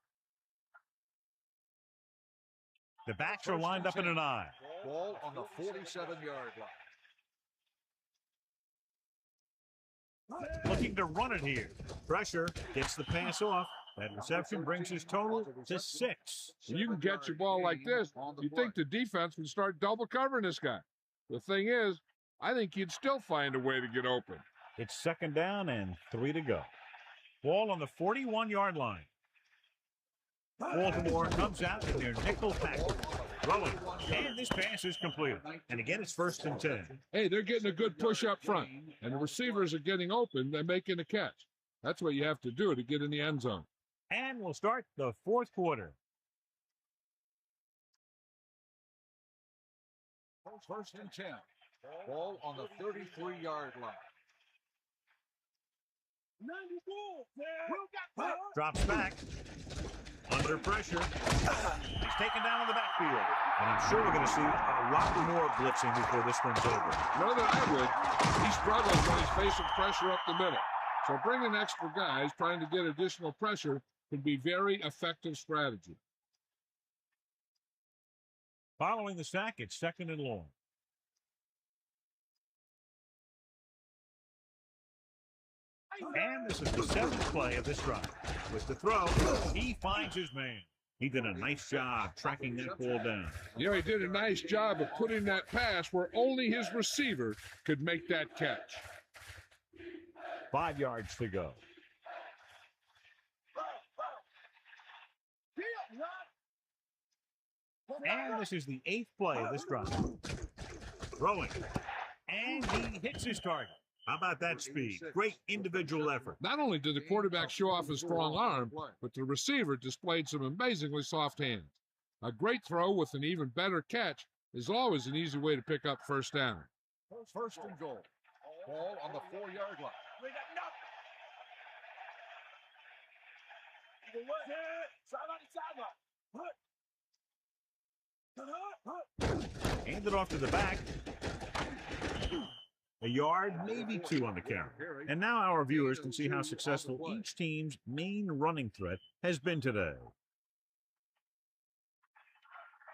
The backs are lined up in an eye. Ball on the 47-yard line. Looking to run it here. Pressure gets the pass off. That reception brings his total to 6. When you can get your ball like this, you'd think the defense would start double covering this guy. The thing is, I think he'd still find a way to get open. It's 2nd down and 3 to go. Ball on the 41-yard line. Baltimore comes out in their nickel package. Throwing. And this pass is completed. And again, it's 1st and 10. Hey, they're getting a good push up front, and the receivers are getting open. They're making a catch. That's what you have to do to get in the end zone. And we'll start the 4th quarter. 1st and 10. Ball on the 33-yard line. 94. Drops back. Under pressure. He's taken down in the backfield. And I'm sure we're going to see a lot more blitzing before this one's over. Know that I would. He struggles when he's facing pressure up the middle. So bringing extra guys, trying to get additional pressure, can be very effective strategy. Following the sack, it's 2nd and long. And this is the 7th play of this drive. With the throw, he finds his man. He did a nice job tracking that ball down. You know, he did a nice job of putting that pass where only his receiver could make that catch. 5 yards to go. And this is the 8th play of this drive. Throwing. And he hits his target. How about that speed? Great individual effort. Not only did the quarterback show off his strong arm, but the receiver displayed some amazingly soft hands. A great throw with an even better catch is always an easy way to pick up 1st down. 1st and goal. Ball on the 4-yard line. We got nothing. Either way, sideline. Hand it off to the back. A yard, maybe 2 on the count. And now our viewers can see how successful each team's main running threat has been today.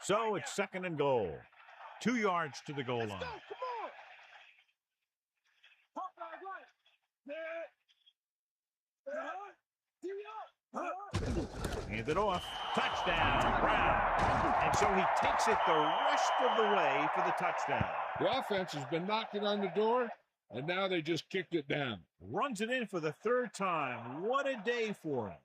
So it's 2nd and goal. 2 yards to the goal line. Hand it off. Touchdown, Brown. And so he takes it the rest of the way for the touchdown. The offense has been knocking on the door, and now they just kicked it down. Runs it in for the third time. What a day for him.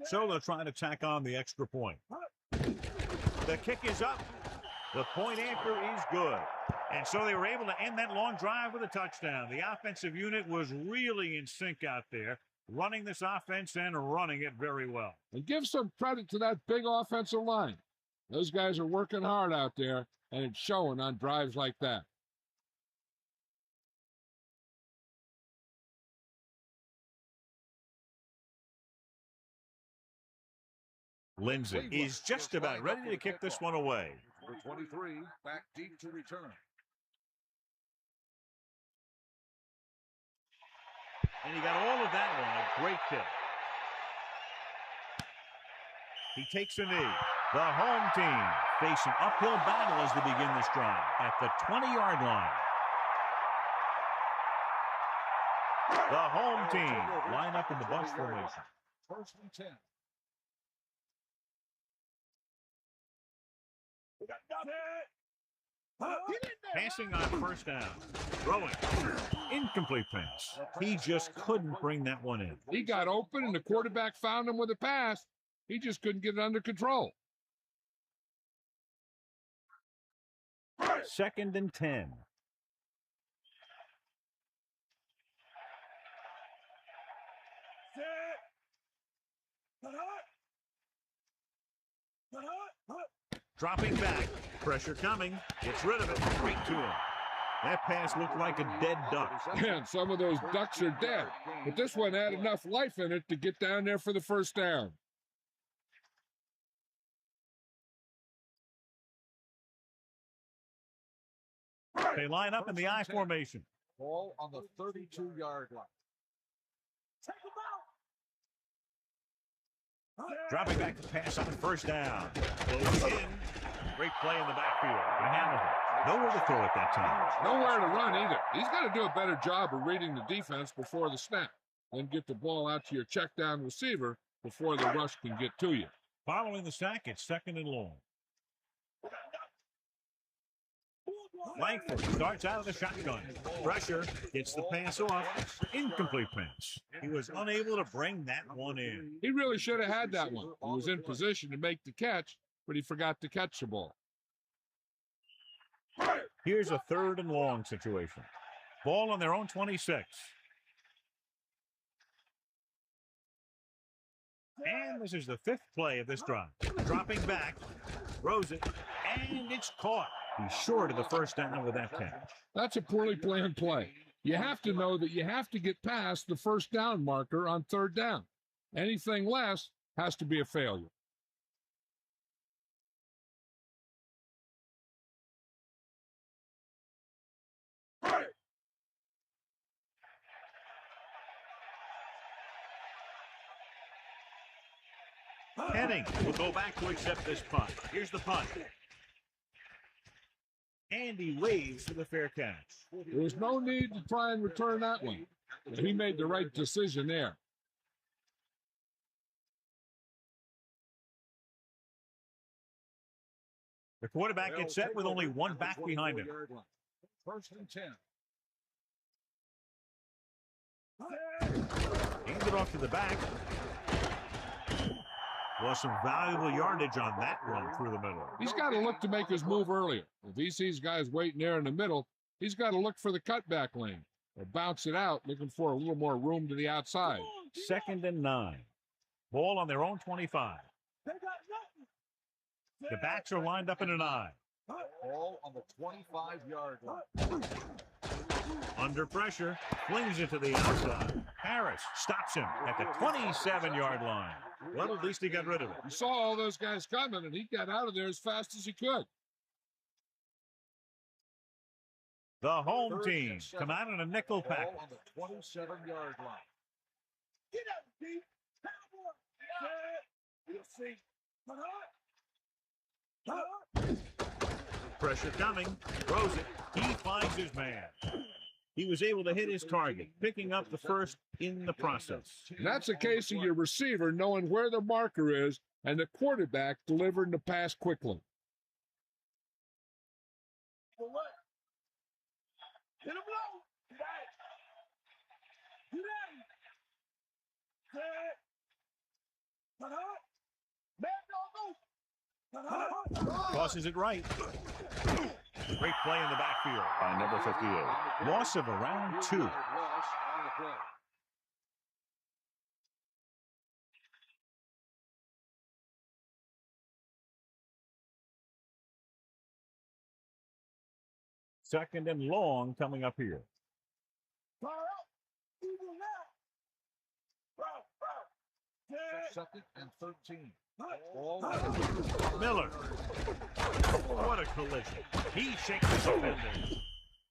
So they'll try to tack on the extra point. The kick is up. The point anchor is good. And so they were able to end that long drive with a touchdown. The offensive unit was really in sync out there, running this offense and running it very well. And give some credit to that big offensive line. Those guys are working hard out there, and it's showing on drives like that. Lindsay is just about ready to kick this one away. Number 23, back deep to return. And he got all of that one. A great kick. He takes a knee. The home team face an uphill battle as they begin this drive at the 20-yard line. The home team line up in the bunch formation. 1st and 10. Passing on first down. Throwing. Incomplete pass. He just couldn't bring that one in. He got open, and the quarterback found him with a pass. He just couldn't get it under control. 2nd and 10. Dropping back. Pressure coming. Gets rid of it. Straight to him. That pass looked like a dead duck. Man, some of those ducks are dead. But this one had enough life in it to get down there for the first down. They line up in the I formation. Ball on the 32-yard line. Dropping back to pass on first down. Goes in. Great play in the backfield. He handled it. Nowhere to throw at that time. Nowhere to run either. He's got to do a better job of reading the defense before the snap. Then get the ball out to your check down receiver before the rush can get to you. Following the sack, it's 2nd and long. Langford starts out of the shotgun. Pressure gets the pass off. Incomplete pass. He was unable to bring that one in. He really should have had that one. He was in position to make the catch, but he forgot to catch the ball. Here's a 3rd and long situation. Ball on their own 26. And this is the 5th play of this drive. Dropping back, throws it, and it's caught. He's short of the first down with that catch. That's a poorly planned play. You have to know that you have to get past the first down marker on 3rd down. Anything less has to be a failure. Henning will go back to accept this punt. Here's the punt. And he waves for the fair catch. There was no need to try and return that one. He made the right decision there. The quarterback gets set with only one back behind him. 1st and 10. Hands it off to the back. Lost some valuable yardage on that run through the middle. He's got to look to make his move earlier. If he sees guys waiting there in the middle, he's got to look for the cutback lane or bounce it out, looking for a little more room to the outside. 2nd and 9. Ball on their own 25. The backs are lined up in an I. Ball on the 25-yard line. Under pressure, flings it to the outside. Harris stops him at the 27-yard line. Well, at least he got rid of it. He saw all those guys coming, and he got out of there as fast as he could. The home team come out in a nickel package. Ball on the 27-yard line. Get up, Pete. You'll see. Pressure coming. Throws it. He finds his man. He was able to hit his target, picking up the first in the process. And that's a case of your receiver knowing where the marker is and the quarterback delivering the pass quickly. For what? Hit him low. Right. Get out. Set. Bad dog go. Tosses it right. Great play in the backfield by number 58. Loss of around 2. Loss on the play. Second and long coming up here. Fire out. Evil now. Set. Second and 13. Miller. What a collision. He shakes his defender.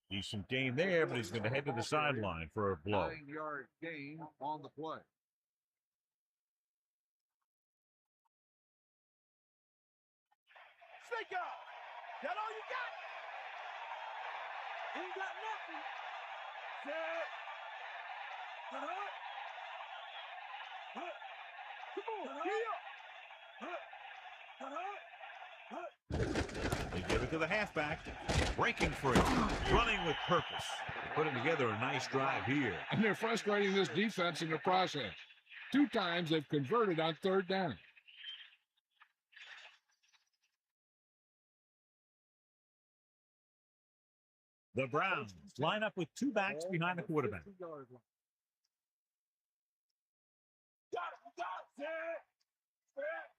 Decent gain there, but he's going to head to the sideline for a blow. 9-yard gain on the play. Snake out. That all you got? Ain't got nothing. Set. Come on, They give it to the halfback. Breaking free. Running with purpose. Putting together a nice drive here. And they're frustrating this defense in the process. 2 times they've converted on 3rd down. The Browns line up with 2 backs behind the quarterback. Got it. Set. Set.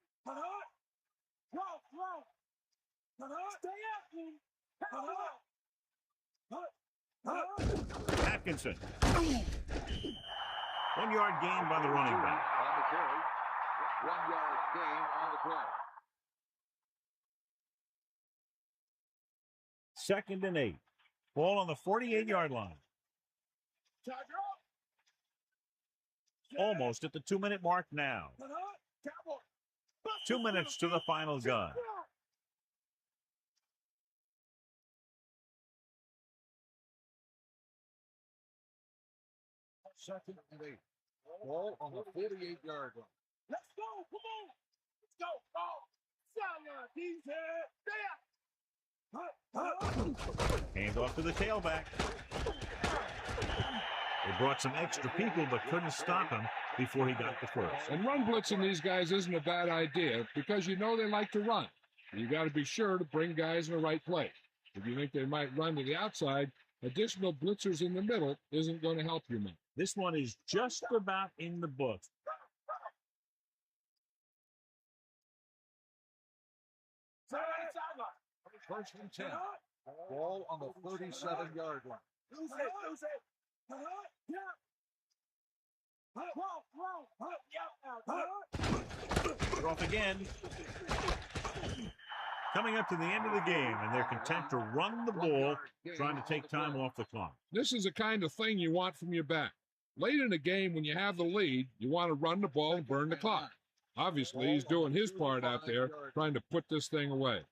Stay out, Atkinson. 1-yard gain by the running back. On the carry. 1-yard gain on the play. Second and 8. Ball on the 48-yard line. Tiger up. Almost at the 2-minute mark now. 2 minutes to the final gun. Second and 8. Ball on the 48-yard line. Let's go. Come on. Let's go. Sideline, defense. Stay out. Hand off to the tailback. They brought some extra people but couldn't stop him before he got the first. And run blitzing these guys isn't a bad idea because you know they like to run. You got to be sure to bring guys in the right place. If you think they might run to the outside, additional blitzers in the middle isn't going to help you much. This one is just about in the book. Sideline. First and 10. Ball on the 37-yard line. Lose it. They're off again. Coming up to the end of the game, and they're content to run the ball, trying to take time off the clock. This is the kind of thing you want from your back. Late in the game, when you have the lead, you want to run the ball and burn the clock. Obviously, he's doing his part out there, trying to put this thing away.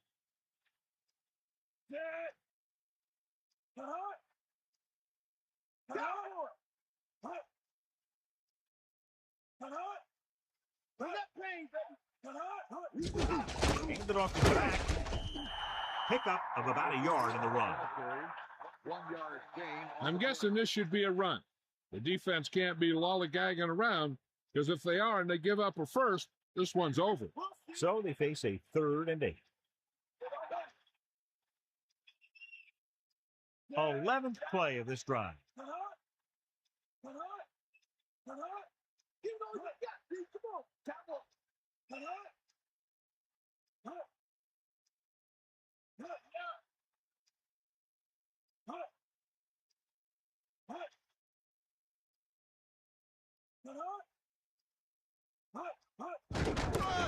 Handed off to the back. Pickup of about a yard in the run. 1-yard gain. I'm guessing this should be a run. The defense can't be lollygagging around, because if they are and they give up a first, this one's over. So they face a 3rd and 8. 11th play of this drive.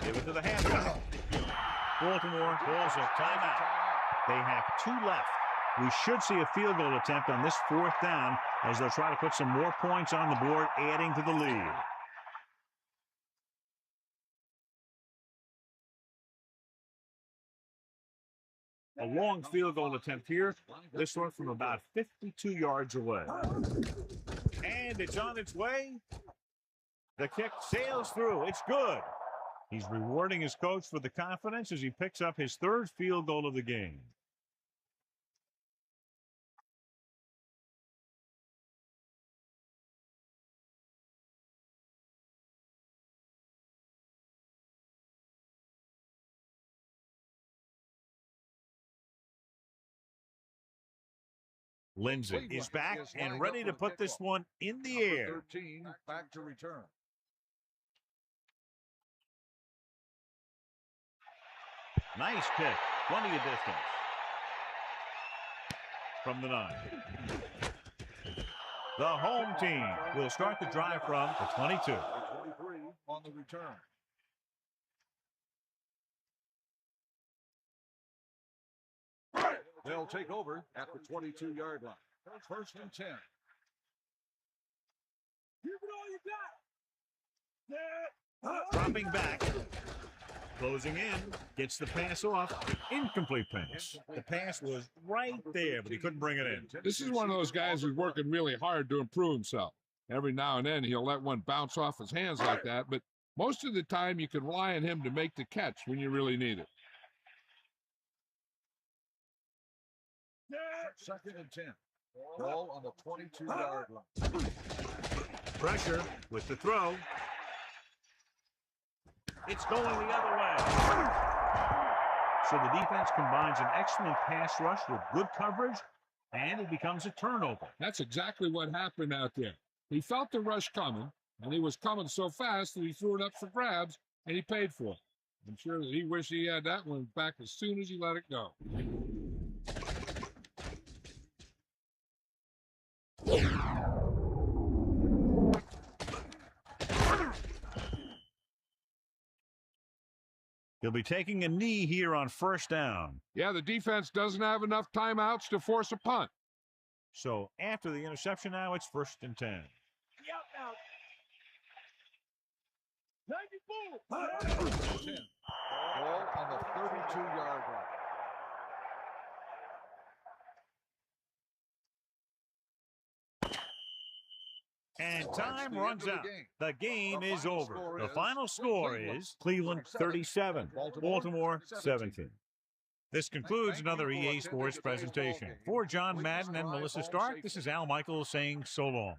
Give it to the halfback. Baltimore calls a timeout. They have 2 left. We should see a field goal attempt on this 4th down as they'll try to put some more points on the board, adding to the lead. A long field goal attempt here. This one from about 52 yards away. And it's on its way. The kick sails through. It's good. He's rewarding his coach for the confidence as he picks up his third field goal of the game. Lindsay is back and ready to put this one in the air. 13 back to return. Nice pick. Plenty of distance. From the 9. The home team will start the drive from the 22. 23 on the return. They'll take over at the 22-yard line. First and 10. Give it all you got. Dropping back. Closing in. Gets the pass off. Incomplete pass. The pass was right there, but he couldn't bring it in. This is one of those guys who's working really hard to improve himself. Every now and then he'll let one bounce off his hands like that, but most of the time you can rely on him to make the catch when you really need it. Second and 10. Ball on the 22-yard line. Pressure with the throw. It's going the other way. So the defense combines an excellent pass rush with good coverage, and it becomes a turnover. That's exactly what happened out there. He felt the rush coming, and he was coming so fast that he threw it up for grabs, and he paid for it. I'm sure that he wished he had that one back as soon as he let it go. He'll be taking a knee here on first down. Yeah, the defense doesn't have enough timeouts to force a punt. So after the interception now, it's first and 10. Yep, now. 94. 10. Ball on the 32-yard line. And time runs out. The game is over. The final score is Cleveland 37, Baltimore 17. This concludes another EA Sports presentation. For John Madden and Melissa Stark, this is Al Michaels saying so long.